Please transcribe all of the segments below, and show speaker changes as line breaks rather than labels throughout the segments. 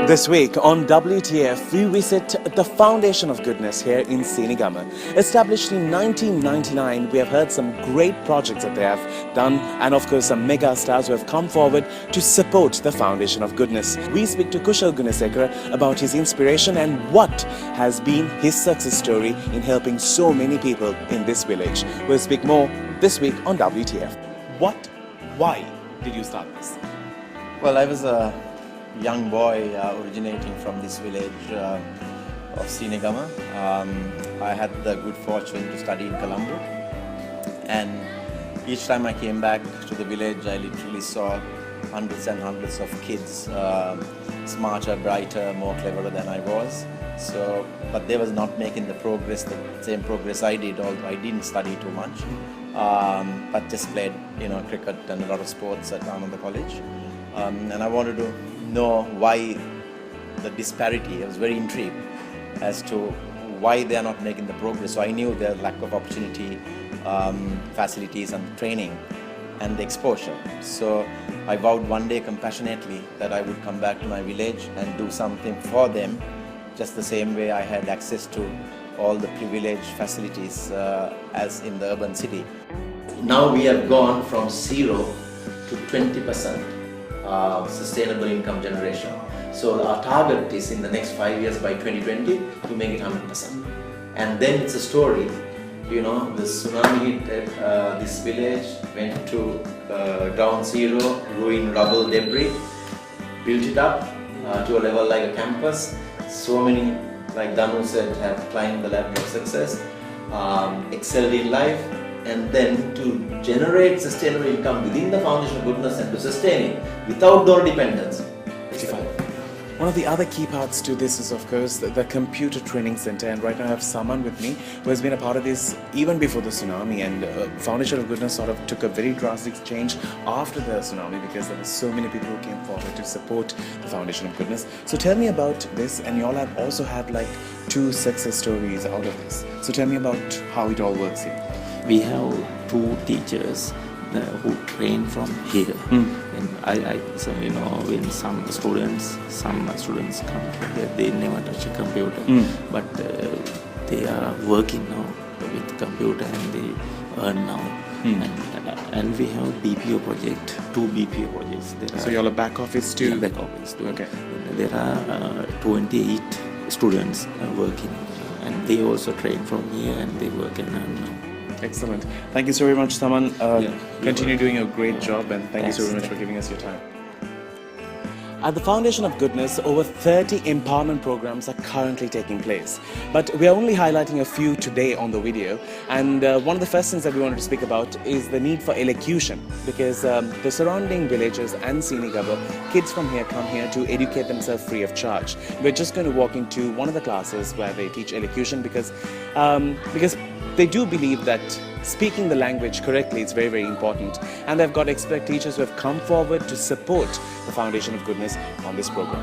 This week on WTF, we visit the Foundation of Goodness here in Senigama. Established in 1999, we have heard some great projects that they have done, and of course some mega stars who have come forward to support the Foundation of Goodness. We speak to Kushal Gunasekara about his inspiration and what has been his success story in helping so many people in this village. We'll speak more this week on WTF. Why did you start this?
Well, I was a young boy originating from this village of Senigama. I had the good fortune to study in Colombo, and each time I came back to the village I literally saw hundreds and hundreds of kids, smarter, brighter, more cleverer than I was. But they was not making the same progress I did, although I didn't study too much, but just played cricket and a lot of sports at Ananda College. And I wanted to know why the disparity. I was very intrigued as to why they are not making the progress. So I knew their lack of opportunity, facilities and training and the exposure. So I vowed one day compassionately that I would come back to my village and do something for them, just the same way I had access to all the privileged facilities as in the urban city. Now we have gone from 0 to 20% sustainable income generation. So our target is in the next 5 years by 2020 to make it 100%. And then it's a story, the tsunami hit this village, went to ground zero, ruined rubble, debris, built it up to a level like a campus. So many, like Danu said, have climbed the ladder of success, excelled in life, and then to generate sustainable income within the Foundation of Goodness and to sustain it without door dependence.
55. One of the other key parts to this is, of course, the computer training center, and right now I have someone with me who has been a part of this even before the tsunami, and Foundation of Goodness sort of took a very drastic change after the tsunami because there were so many people who came forward to support the Foundation of Goodness. So tell me about this, and you all have also had like 2 success stories out of this. So tell me about how it all works here.
We have 2 teachers who train from here. So when some students come here, they never touch a computer, but they are working now with computer and they earn now. And we have BPO project, 2 BPO projects.
So you all are back office too?
Yeah, back office too.
Okay.
There are 28 students working, and they also train from here and they work and earn now.
Excellent. Thank you so very much, Saman. Continue doing a great job, and thank you so very much for giving us your time. At the Foundation of Goodness, over 30 empowerment programs are currently taking place. But we are only highlighting a few today on the video. And one of the first things that we wanted to speak about is the need for elocution, because the surrounding villages and Senigama, kids from here come here to educate themselves free of charge. We're just going to walk into one of the classes where they teach elocution because they do believe that speaking the language correctly is very, very important, and they've got expert teachers who have come forward to support the Foundation of Goodness on this program.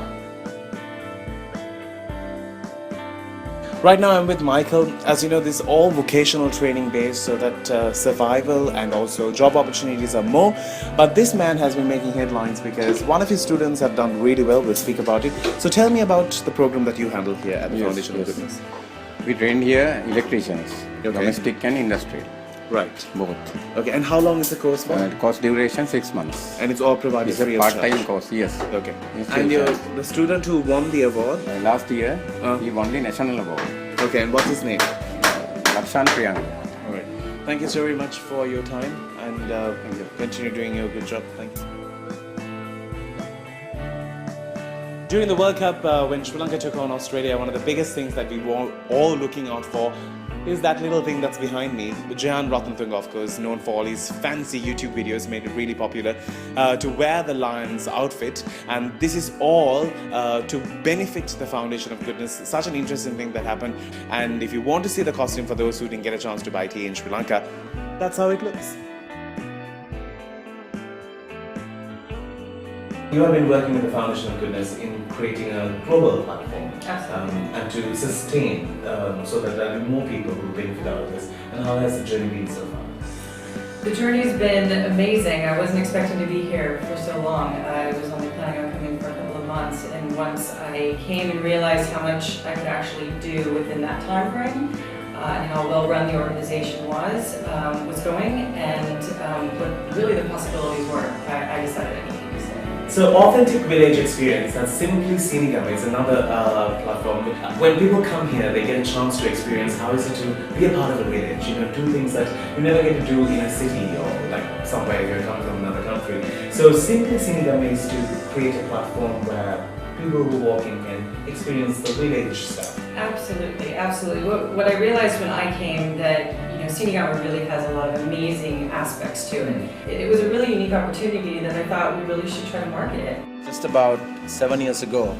Right now I'm with Michael. As you know, this is all vocational training based so that survival and also job opportunities are more. But this man has been making headlines because one of his students have done really well. We'll speak about it. So tell me about the program that you handle here at the Foundation of Goodness.
We train here electricians, domestic and industrial.
Right.
Both.
Okay, and how long is the course for?
Course duration 6 months.
And it's all provided
It's
free
a
of charge?
part-time course, yes.
Okay. And the student who won the award?
Last year, he won the national award.
Okay, and what's his name?
Lakshan Priyanka.
Alright. Thank you so very much for your time, and continue doing your good job. Thanks. During the World Cup, when Sri Lanka took on Australia, one of the biggest things that we were all looking out for is that little thing that's behind me. Jayan Ratnatunga, of course, known for all his fancy YouTube videos, made it really popular to wear the lion's outfit. And this is all to benefit the Foundation of Goodness. Such an interesting thing that happened. And if you want to see the costume for those who didn't get a chance to buy tea in Sri Lanka, that's how it looks. You have been working with the Foundation of Goodness in creating a global platform and to sustain so that there are more people who benefit out of this. And how has the journey been so far?
The journey's been amazing. I wasn't expecting to be here for so long. I was only planning on coming for a couple of months. months, and once I came and realized how much I could actually do within that time frame, and how well run the organization was going, and what really the possibilities were, I decided I needed to stay.
So Authentic Village Experience, that's Simply Sinigama, is another platform. When people come here, they get a chance to experience how is it to be a part of a village, do things that you never get to do in a city or like somewhere if you're coming from another country. So Simply Sinigama is to create a platform where people who walk in can experience the village stuff.
Absolutely, absolutely. What I realized when I came that Sinigama really has a lot of amazing aspects to it. It was a really unique opportunity that I thought we really should try to market it.
Just about 7 years ago,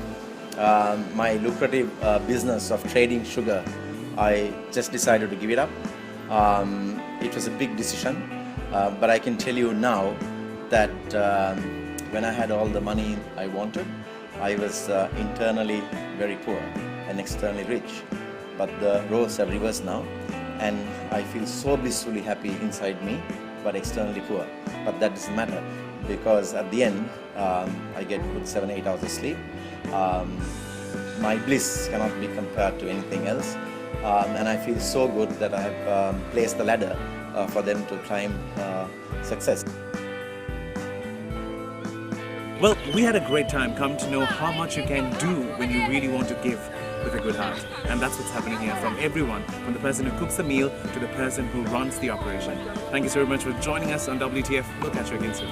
my lucrative business of trading sugar, I just decided to give it up. It was a big decision, but I can tell you now that when I had all the money I wanted, I was internally very poor and externally rich. But the roles have reversed now, and I feel so blissfully happy inside me, but externally poor. But that doesn't matter, because at the end, I get good 7-8 hours of sleep. My bliss cannot be compared to anything else, and I feel so good that I have placed the ladder for them to climb success.
Well, we had a great time coming to know how much you can do when you really want to give with a good heart. And that's what's happening here, from everyone, from the person who cooks the meal to the person who runs the operation. Thank you so much for joining us on WTF. We'll catch you again soon.